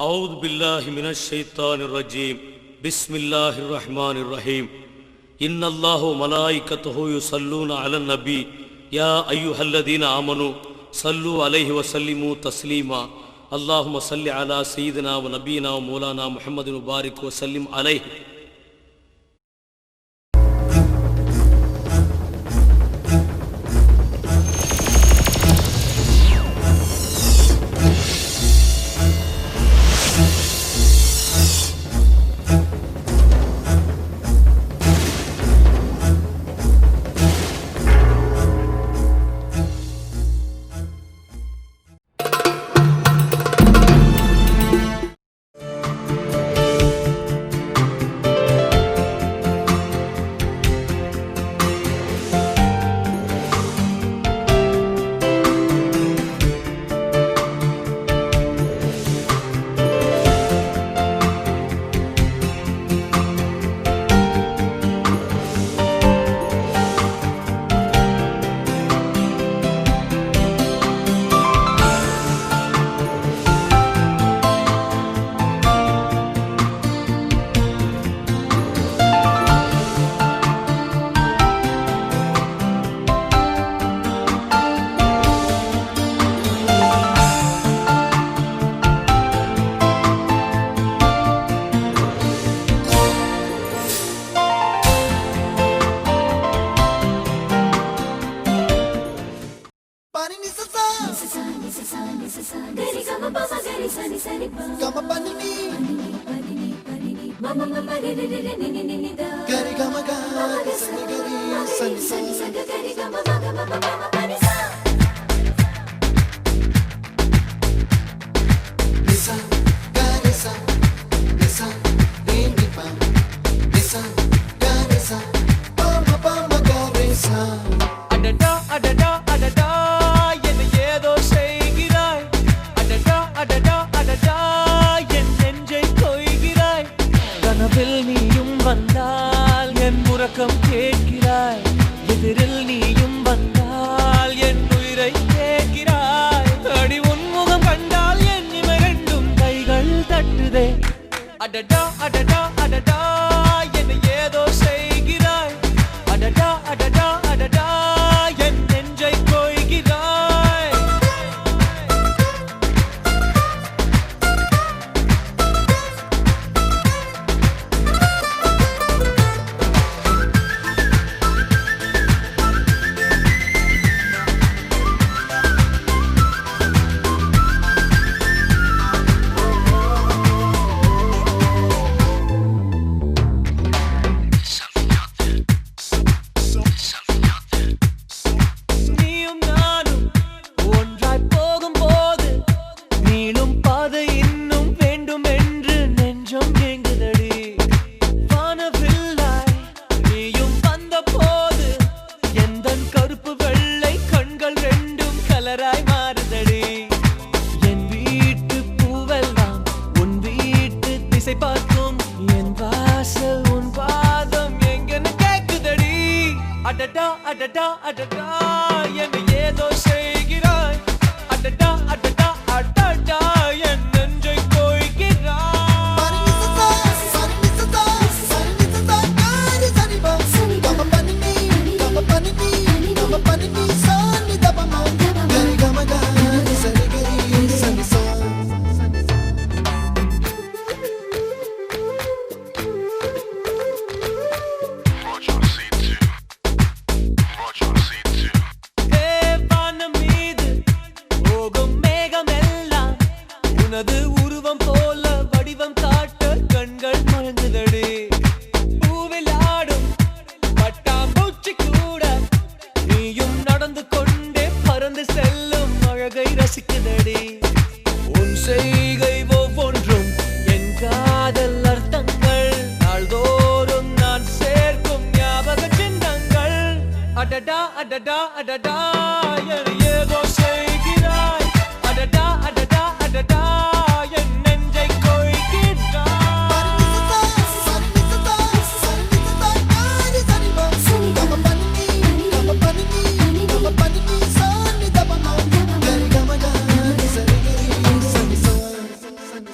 أعوذ بالله من الشيطان الرجيم بسم الله الرحمن الرحيم إن الله وملائكته يصلون على النبي يا أيها الذين آمنوا صلوا عليه وسلموا تسليما اللهم صل على سيدنا ونبينا ومولانا محمد وبارك وسلم عليه.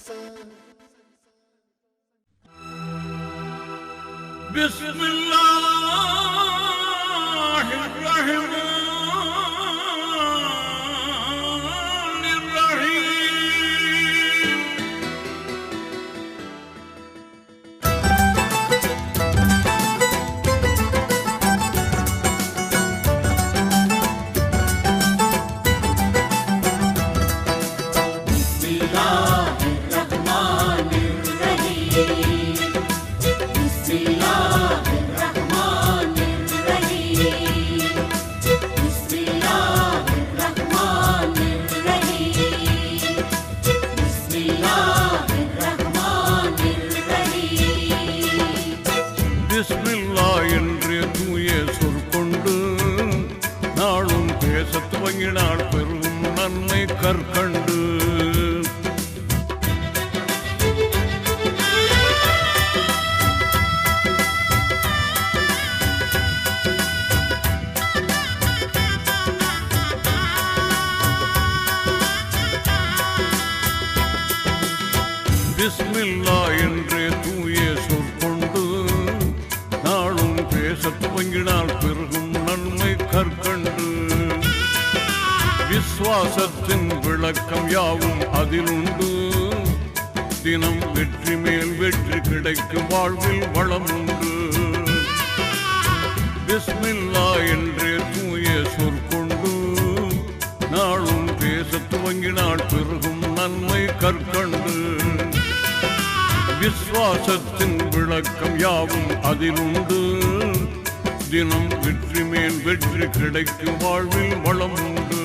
sun. பிஸ்மில்லா என்று தூய சொற்கொண்டு நாளும் பேசத் துவங்கினால் பெரும் நன்மை கற்கண்டு. பிஸ்மில்லா என்று தூய சொற்கொண்டு நாளும் பேசத் துவங்கினால் பெருகும் நன்மை கற்கண்டு. விசுவாசத்தின் விளக்கம் யாவும் அதிலுண்டு. தினம் வெற்றி மேல் வெற்றி கிடைக்கும் வாழ்வில் வளம் உண்டு. பிஸ்மில்லா என்று தூய சொற்கொண்டு நாளும் பேசத் துவங்கினால் பெருகும் நன்மை கற்கண்டு. விசுவாசத்தின் விளக்கம் யாவும் அதிலுண்டு. தினம் வெற்றி மேல் வெற்றி கிடைக்கும் வாழ்வில் வளம் உண்டு.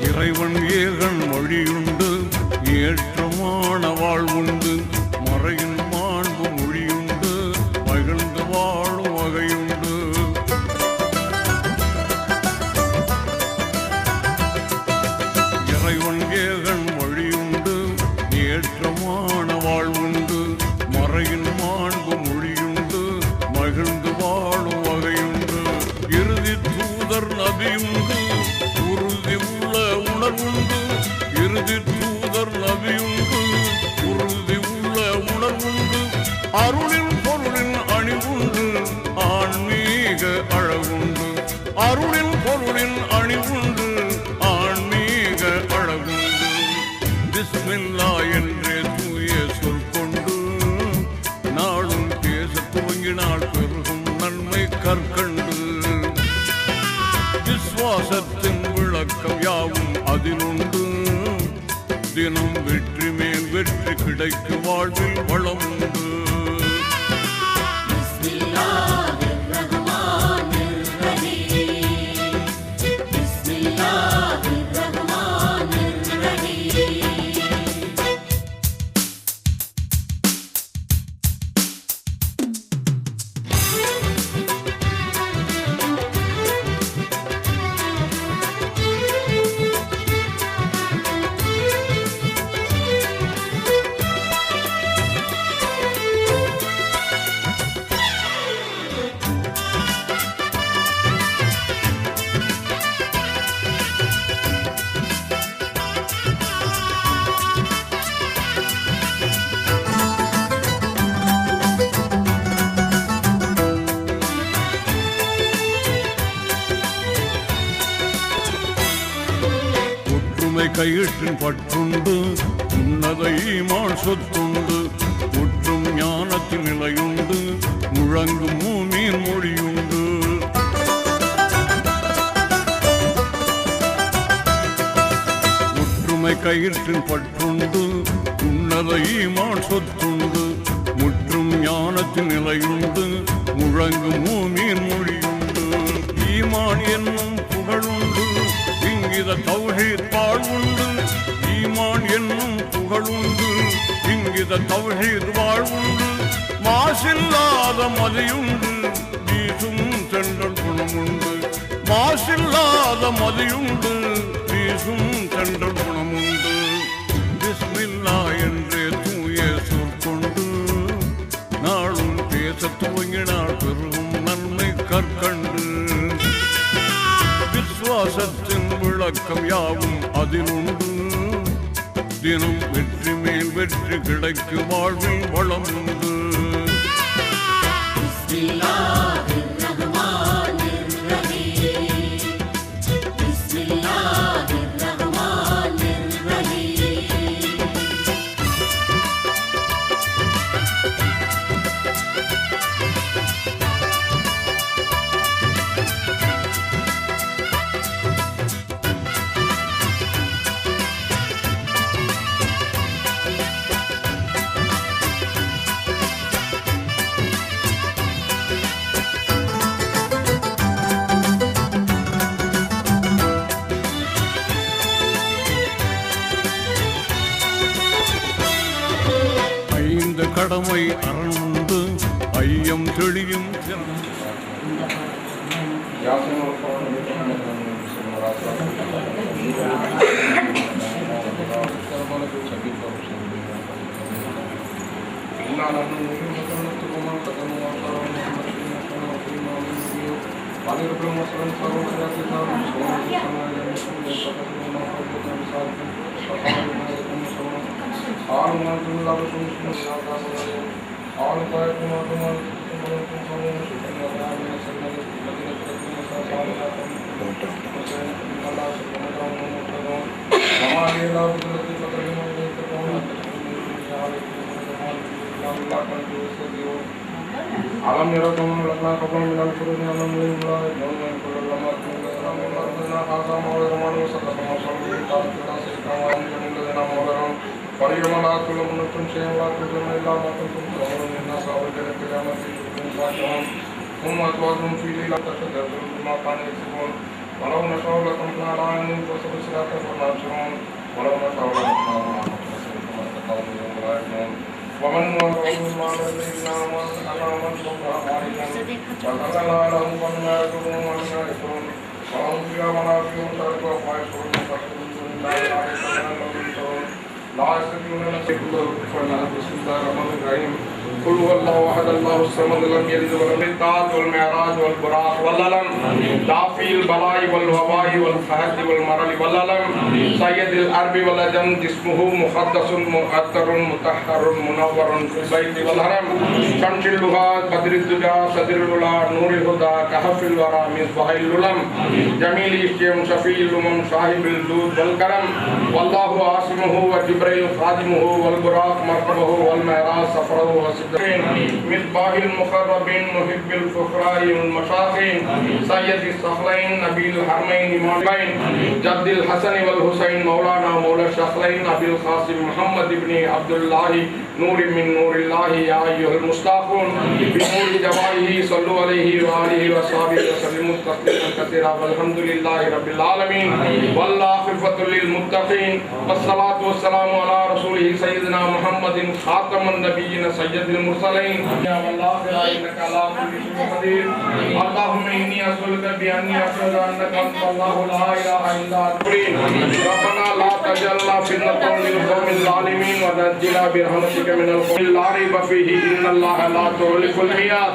இறைவன் ஏகன் மொழியுண்டு, ஏற்றமான வாழ்வுண்டு. மறையின் மாண்பு மொழியுண்டு, மகிழ்ந்து வாழும் வகையுண்டு. இறைவன் ஏகன் மொழியுண்டு, ஏற்றமான வாழ்வுண்டு. மறையின் மாண்பு மொழியுண்டு, மகிழ்ந்து வாழும் வகையுண்டு. இறுதி தூதர் நபியுண்டு, உறுதி உள்ள உணர்வுண்டு. இறுதி தூதர் நபியுண்டு, உறுதி உள்ள உணர்வுண்டு. அருளின் பொருளின் அணிவுண்டு, ஆன்மீக அழகுண்டு. அருளின் பொருளின் அணிவுண்டு, ஆன்மீக அழகுண்டு. பிஸ்மில்லா என்றே தூய சொற்கொண்டு நாளும் பேசத் துவங்கினால் பெருகும் நன்மை கற்கண்டு. விசுவாசத்தின் விளக்கம் யாவும் அதிலுண்டு. தினம் வெற்றி மேல் வெற்றி கிடைக்கும் வாழ்வில் வளம் உண்டு. கயிற்றின் பற்றுண்டு, உன்னத ஈமான் சொத்துண்டு. முற்றும் ஞானத்தின் நிலையுண்டு, முழங்கும் மூமியின் மொழியுண்டு. ஒற்றுமை கயிற்றின் பற்றுண்டு, உன்னத ஈமான் சொத்துண்டு. முற்றும் ஞானத்தின் நிலையுண்டு, முழங்கும் மூமியின் மொழியுண்டு. இங்கித தௌஹீத் வாழ்வுண்டு, ஈமான் என்னும் புகழுண்டு. இங்கித தௌஹீத் வாழ்வுண்டு, மாசில்லாத மதியுண்டு, வீசும் சென்றல் குணமுண்டு. மாசில்லாத மதியுண்டு, வீசும் சென்றல் குணமுண்டு. பிஸ்மில்லா என்றே தூய சொற்கொண்டு நாளும் பேச துவங்கினால் பெருகும் நன்மை கற்கண்டு. விசுவாசத்தின் விளக்கம் யாவும் அதிலுண்டு, தினம் வெற்றி மேல் வெற்றி கிடைக்கும் வாழ்வில் வளம் உண்டு. கடமை அறந்து ஐயம் தெளியும் alam yarakum lakna qabla min al-quruni alam la yawma kullu lama kunna amarna hadha mawlana sallallahu alaihi wasallam sekawam janna mawlana pariyamala kullumun shay'a kullu illa ma kuntum ta'malun inna sawajana qiyamati kuntum humma tawazun fi lila tashaddu ma kana yasbun walau nashaw lakum naranin wa sabsiraka farnashun walau nashaw lakum ومن وقعوا ما لدينا ومن أمام صبر علينا وتقل لهم وما يدرون وما يكون وهم فيها منافع وشرك وما يشعرون فحسبهم لا يعرفون لا يستطيعون نصير بسم الله الرحمن الرحيم قل هو الله احد الله الصمد لم يلد ولم يولد والمعراج والبراق والللم دافي البلاء والوباء والفهد والمرض والللم سيد الارض والعجم جسمه مقدس مؤثر مطهر منور في البيت والحرم شمس اللغات بدر الدجى صدر العلا نور الهدى كهف الورى مصباح العلم جميل الشيم شفيع الامم صاحب الجود والكرم والله عاصمه وجبريل خادمه والبراق مركبه والمعراج سفره مصباح المقربين محب الفقراء المشايخين سيد الصخرين نبي الحرمين إمامين جد الحسن والحسين مولانا مولى الشيخين أبي القاسم محمد بن عبد الله نور من نور الله يا أيها المصطفون بنور جواره صلوا عليه وآله وصحبه وسلموا تسليما كثيرا والحمد لله رب العالمين والعاقبة للمتقين والصلاة والسلام على رسوله سيدنا محمد خاتم النبيين سيد المرسلين يا الله إنك على كل شيء قدير اللهم إني أسألك بأني أشهد أنك أنت الله لا إله إلا أنت ربنا لا تجعلنا فتنة للقوم الظالمين ونجنا برحمتك من القوم لا ريب فيه إن الله لا يخلف الميعاد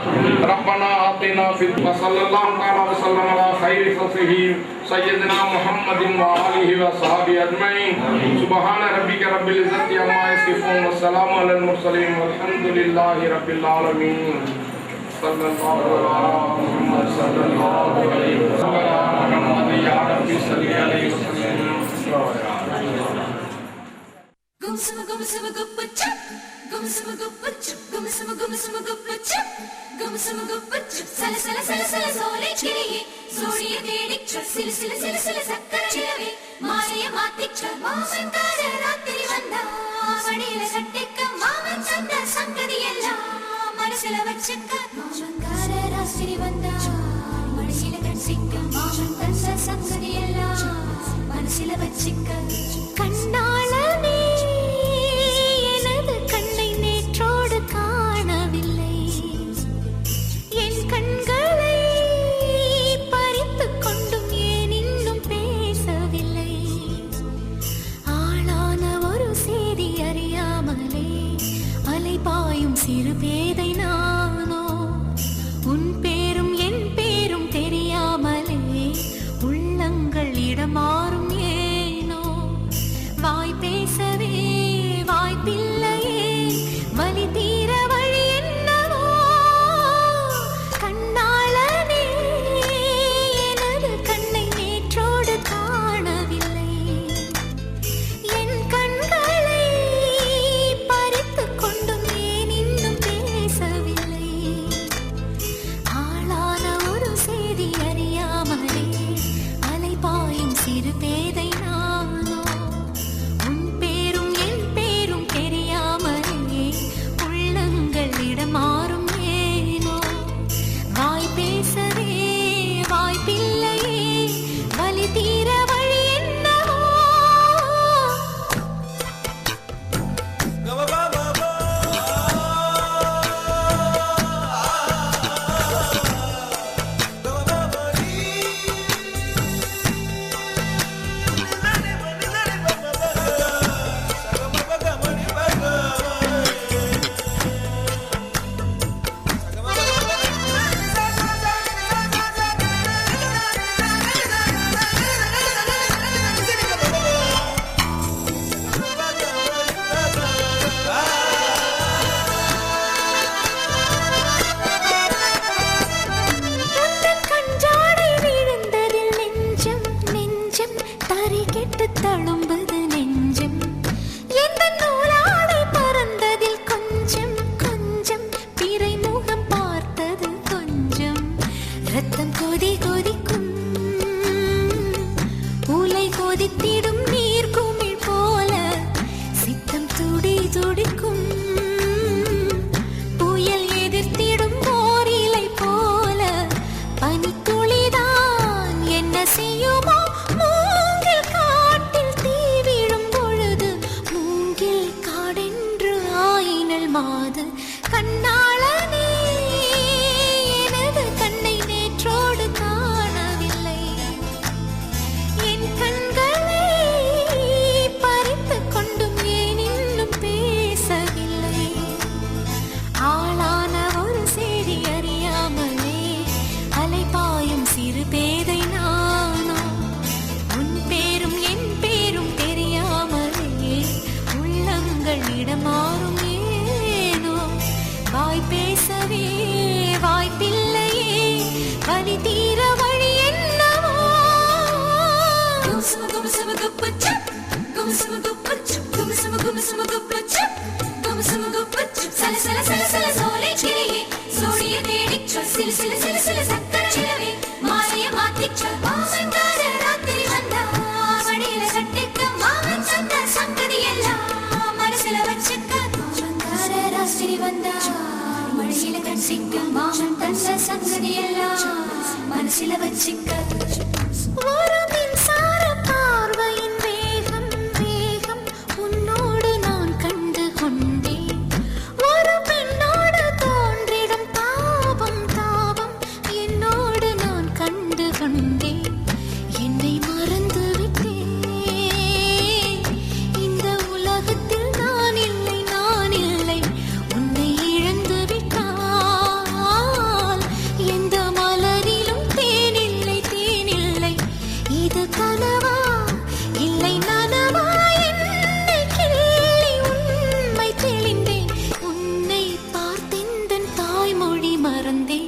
ربنا آتنا في وصلى الله تعالى وسلم على خير خلقه سيدنا محمد وآله وصحبه أجمعين سبحان ربك رب العزة عما يصفون والسلام على المرسلين والحمد لله رب العالمين صلى الله عليه وسلم يا ربي صل عليه وسلم മനസ്സിലെ വച്ചക്ക മാമങ്കാര രാത്രി വന്ന கண்ணாளனே எனது கண்ணை நேற்றோடு காணவில்லை, என் கண்களை பறித்துக் கொண்டும் ஏன் இன்னும் பேசவில்லை. ஆளான ஒரு செய்தி அறியாமலே அலைபாயும் சிறு பேதை நானோ, உன் பேரும் என் பேரும் தெரியாமலே உள்ளங்கள் இடமாறும் ஏனோ. வாய் பேசவே வாய்ப்பில்லையே, வலி தீர வழி என்னவோ. கண்ணாளனே எனது கண்ணை நேற்றோடு காணவில்லை, என் கண்களை பறித்துக் கொண்டும் ஏன் இன்னும் பேசவில்லை. ஆளான ஒரு செய்தி அறியாமலே அலைபாயும் சிறு பேதை நானோ, உன் பேரும் என் பேரும் தெரியாமலே உள்ளங்கள் இடமாறும் ஏனோ. வாய் பேசவே வாய்ப்பில்லையே, வலி தீர வழி என்னவோ. உந்தன் கஞ்சாடை விழுந்ததில் நெஞ்சம் நெஞ்சம் தறிகெட்டு தழும்புது நெஞ்சம். எந்த நூலாடை பறந்ததில் கொஞ்சம் கொஞ்சம் பிறை முகம் பார்த்தது கொஞ்சம். ரத்தம் கொதி கொதிக்கும், உலை கொதித்திடும் நீர் குமிழ் போல சித்தம் துடி துடிக்கும். புயல் எதிர்த்திடும் ஓர் இலை போல பனித்துளிதான் என்ன செய்யுமோ. மூங்கில் காட்டில் தீ விழும் பொழுது மூங்கில் காடென்று ஆயினல் மாது. கண்ணாளனே எனது கண்ணை நேற்றோடு காணவில்லை, என் கண்களை பறித்துக் கொண்டும் ஏன் இன்னும் பேசவில்லை. ஆளான ஒரு செய்தி அறியாமலே அலைபாயும் சிறு பேதை நானோ, உன் பேரும் என் பேரும் தெரியாமலே உள்ளங்கள் இடமாறும் ஏனோ. வாய் பேசவே வாய்ப்பில்லையே, வலி தீர வழி என்னவோ. மனசில வச்சிக்க ஒரு மின்சார பார்வையின் வேகம் வேகம் உன்னோடு நான் கண்டு கொண்டேன். ஒரு பெண்ணோடு தோன்றிடும் தாபம் தாபம் என்னோடு நான் கண்டு கொண்டேன். என்னை மறந்து விட்டேன், இந்த உலகத்தில் நான் இல்லை நான் இல்லை. உன்னை இழந்து விட்டால் எந்த மலரிலும் தேனில்லை தேனில்லை. இது கனவா இல்லை நனவா, என்னை கிள்ளி உண்மை தெளிந்தேன். உன்னை பார்த்தெந்தன் தாய்மொழி மறந்தேன்.